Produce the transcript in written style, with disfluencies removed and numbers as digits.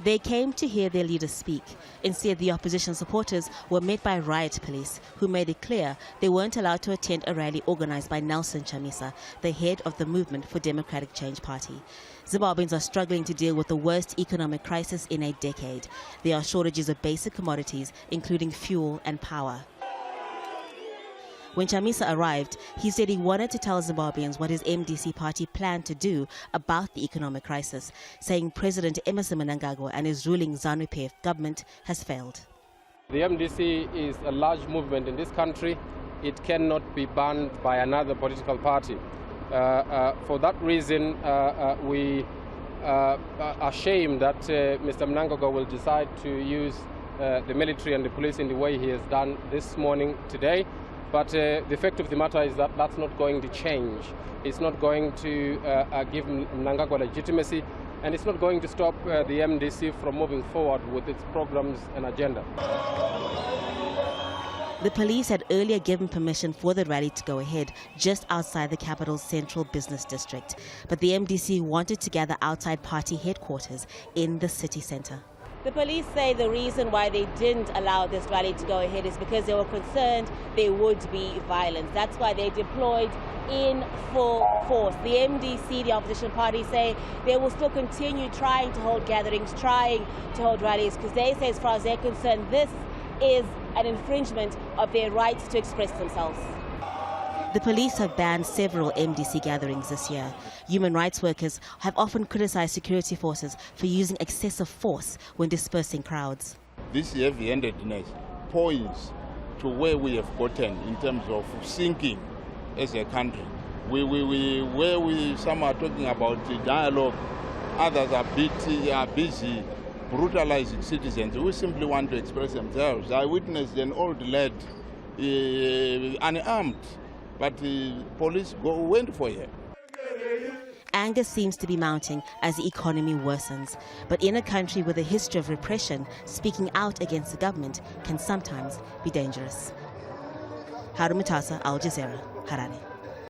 They came to hear their leaders speak. Instead, the opposition supporters were met by riot police, who made it clear they weren't allowed to attend a rally organized by Nelson Chamisa, the head of the Movement for Democratic Change Party. Zimbabweans are struggling to deal with the worst economic crisis in a decade. There are shortages of basic commodities, including fuel and power. When Chamisa arrived, he said he wanted to tell Zimbabweans what his MDC party planned to do about the economic crisis, saying President Emmerson Mnangagwa and his ruling ZANU-PF government has failed. The MDC is a large movement in this country. It cannot be banned by another political party. For that reason, we are ashamed that Mr. Mnangagwa will decide to use the military and the police in the way he has done this morning today. But the fact of the matter is that that's not going to change. It's not going to give Mnangagwa legitimacy, and it's not going to stop the MDC from moving forward with its programs and agenda. The police had earlier given permission for the rally to go ahead just outside the capital's central business district. But the MDC wanted to gather outside party headquarters in the city center. The police say the reason why they didn't allow this rally to go ahead is because they were concerned there would be violence. That's why they deployed in full force. The MDC, the opposition party, say they will still continue trying to hold gatherings, trying to hold rallies, because they say, as far as they're concerned, this is an infringement of their rights to express themselves. The police have banned several MDC gatherings this year. Human rights workers have often criticized security forces for using excessive force when dispersing crowds. This heavy-handedness points to where we have gotten in terms of sinking as a country. Some are talking about the dialogue, others are busy brutalizing citizens who simply want to express themselves. I witnessed an old lad unarmed, but the police went for her. Anger seems to be mounting as the economy worsens. But in a country with a history of repression, speaking out against the government can sometimes be dangerous. Haru, Mutasa, Jazeera, Harare.